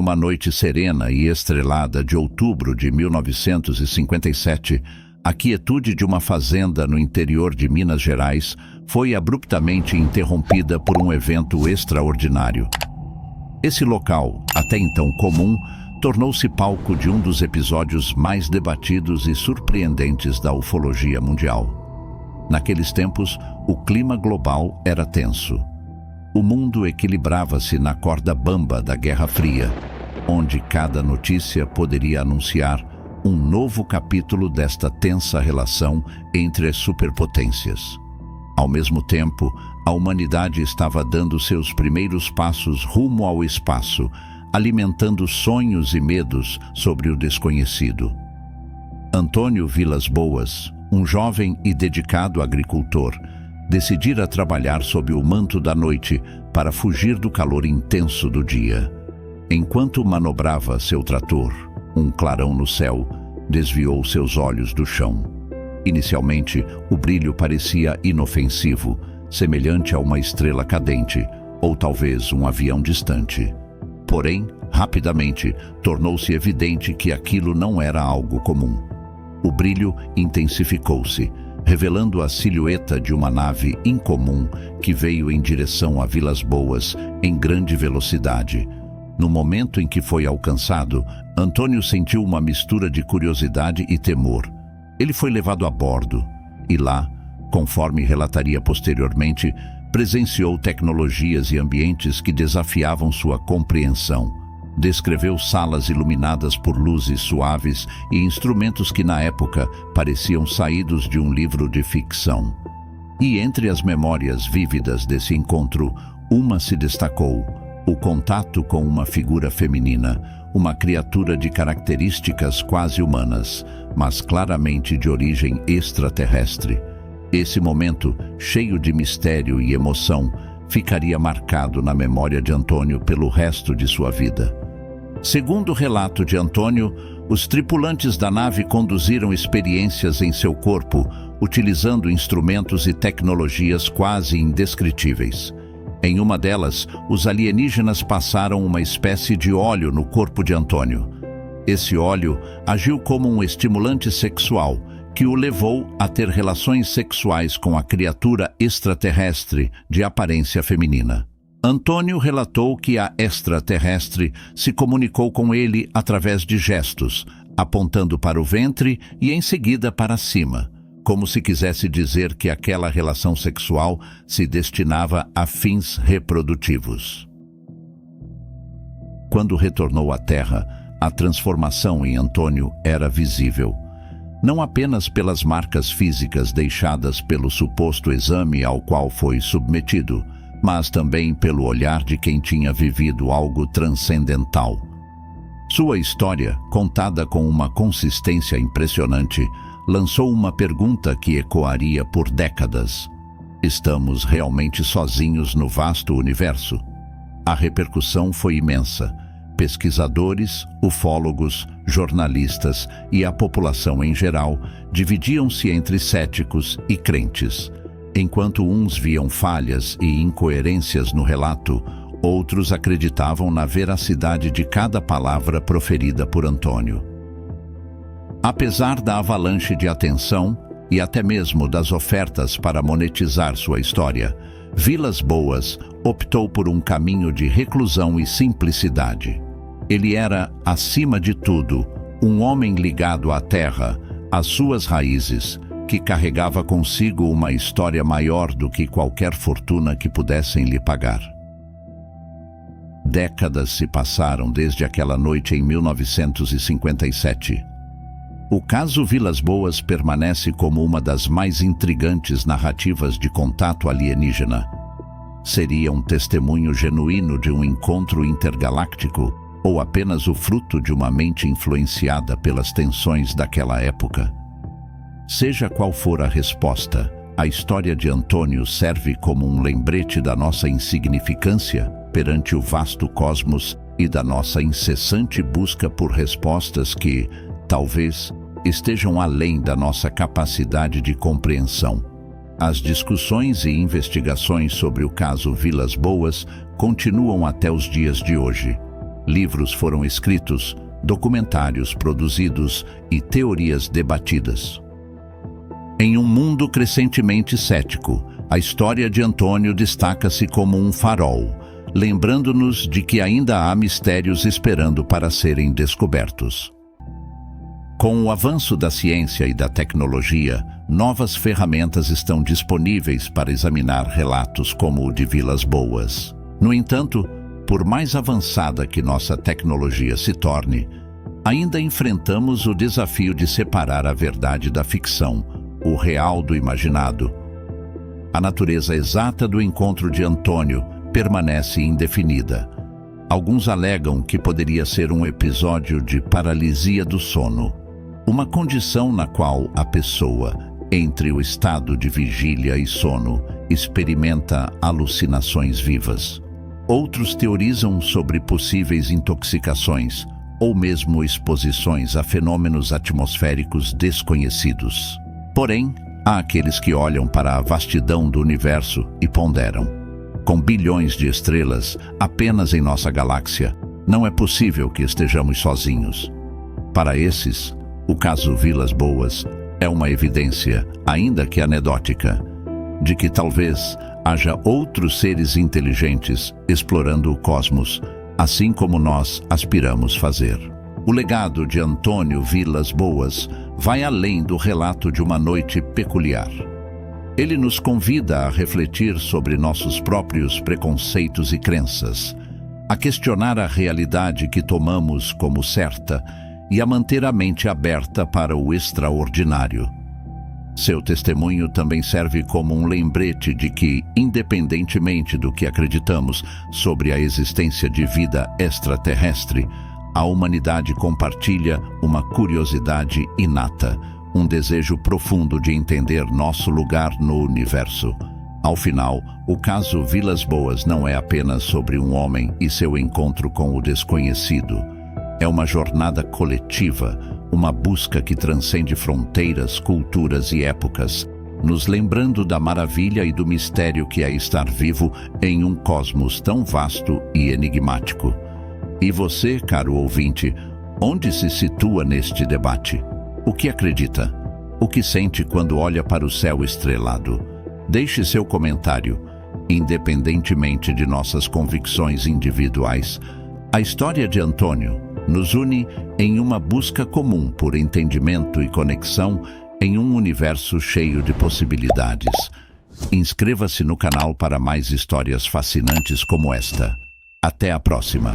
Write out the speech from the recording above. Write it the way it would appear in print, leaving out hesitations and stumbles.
uma noite serena e estrelada de outubro de 1957, a quietude de uma fazenda no interior de Minas Gerais foi abruptamente interrompida por um evento extraordinário. Esse local, até então comum, tornou-se palco de um dos episódios mais debatidos e surpreendentes da ufologia mundial. Naqueles tempos, o clima global era tenso. O mundo equilibrava-se na corda bamba da Guerra Fria, onde cada notícia poderia anunciar um novo capítulo desta tensa relação entre as superpotências. Ao mesmo tempo, a humanidade estava dando seus primeiros passos rumo ao espaço, alimentando sonhos e medos sobre o desconhecido. Antônio Vilas Boas, um jovem e dedicado agricultor, decidira trabalhar sob o manto da noite para fugir do calor intenso do dia. Enquanto manobrava seu trator, um clarão no céu desviou seus olhos do chão. Inicialmente, o brilho parecia inofensivo, semelhante a uma estrela cadente, ou talvez um avião distante. Porém, rapidamente, tornou-se evidente que aquilo não era algo comum. O brilho intensificou-se, revelando a silhueta de uma nave incomum que veio em direção a Vilas Boas em grande velocidade. No momento em que foi alcançado, Antônio sentiu uma mistura de curiosidade e temor. Ele foi levado a bordo e lá, conforme relataria posteriormente, presenciou tecnologias e ambientes que desafiavam sua compreensão. Descreveu salas iluminadas por luzes suaves e instrumentos que na época pareciam saídos de um livro de ficção. E entre as memórias vívidas desse encontro, uma se destacou: o contato com uma figura feminina, uma criatura de características quase humanas, mas claramente de origem extraterrestre. Esse momento, cheio de mistério e emoção, ficaria marcado na memória de Antônio pelo resto de sua vida. Segundo o relato de Antônio, os tripulantes da nave conduziram experiências em seu corpo, utilizando instrumentos e tecnologias quase indescritíveis. Em uma delas, os alienígenas passaram uma espécie de óleo no corpo de Antônio. Esse óleo agiu como um estimulante sexual, que o levou a ter relações sexuais com a criatura extraterrestre de aparência feminina. Antônio relatou que a extraterrestre se comunicou com ele através de gestos, apontando para o ventre e em seguida para cima, como se quisesse dizer que aquela relação sexual se destinava a fins reprodutivos. Quando retornou à Terra, a transformação em Antônio era visível. Não apenas pelas marcas físicas deixadas pelo suposto exame ao qual foi submetido, mas também pelo olhar de quem tinha vivido algo transcendental. Sua história, contada com uma consistência impressionante, lançou uma pergunta que ecoaria por décadas: estamos realmente sozinhos no vasto universo? A repercussão foi imensa. Pesquisadores, ufólogos, jornalistas e a população em geral dividiam-se entre céticos e crentes. Enquanto uns viam falhas e incoerências no relato, outros acreditavam na veracidade de cada palavra proferida por Antônio. Apesar da avalanche de atenção e até mesmo das ofertas para monetizar sua história, Vilas Boas optou por um caminho de reclusão e simplicidade. Ele era, acima de tudo, um homem ligado à terra, às suas raízes, que carregava consigo uma história maior do que qualquer fortuna que pudessem lhe pagar. Décadas se passaram desde aquela noite em 1957. O caso Vilas Boas permanece como uma das mais intrigantes narrativas de contato alienígena. Seria um testemunho genuíno de um encontro intergaláctico ou apenas o fruto de uma mente influenciada pelas tensões daquela época? Seja qual for a resposta, a história de Antônio serve como um lembrete da nossa insignificância perante o vasto cosmos e da nossa incessante busca por respostas que, talvez, estejam além da nossa capacidade de compreensão. As discussões e investigações sobre o caso Vilas Boas continuam até os dias de hoje. Livros foram escritos, documentários produzidos e teorias debatidas. Em um mundo crescentemente cético, a história de Antônio destaca-se como um farol, lembrando-nos de que ainda há mistérios esperando para serem descobertos. Com o avanço da ciência e da tecnologia, novas ferramentas estão disponíveis para examinar relatos como o de Vilas Boas. No entanto, por mais avançada que nossa tecnologia se torne, ainda enfrentamos o desafio de separar a verdade da ficção, o real do imaginado. A natureza exata do encontro de Antônio permanece indefinida. Alguns alegam que poderia ser um episódio de paralisia do sono, uma condição na qual a pessoa, entre o estado de vigília e sono, experimenta alucinações vivas. Outros teorizam sobre possíveis intoxicações ou mesmo exposições a fenômenos atmosféricos desconhecidos. Porém, há aqueles que olham para a vastidão do universo e ponderam: com bilhões de estrelas apenas em nossa galáxia, não é possível que estejamos sozinhos. Para esses, o caso Vilas Boas é uma evidência, ainda que anedótica, de que talvez haja outros seres inteligentes explorando o cosmos, assim como nós aspiramos fazer. O legado de Antônio Vilas Boas vai além do relato de uma noite peculiar. Ele nos convida a refletir sobre nossos próprios preconceitos e crenças, a questionar a realidade que tomamos como certa e a manter a mente aberta para o extraordinário. Seu testemunho também serve como um lembrete de que, independentemente do que acreditamos sobre a existência de vida extraterrestre, a humanidade compartilha uma curiosidade inata, um desejo profundo de entender nosso lugar no universo. Ao final, o caso Vilas Boas não é apenas sobre um homem e seu encontro com o desconhecido. É uma jornada coletiva, uma busca que transcende fronteiras, culturas e épocas, nos lembrando da maravilha e do mistério que é estar vivo em um cosmos tão vasto e enigmático. E você, caro ouvinte, onde se situa neste debate? O que acredita? O que sente quando olha para o céu estrelado? Deixe seu comentário. Independentemente de nossas convicções individuais, a história de Antônio nos une em uma busca comum por entendimento e conexão em um universo cheio de possibilidades. Inscreva-se no canal para mais histórias fascinantes como esta. Até a próxima!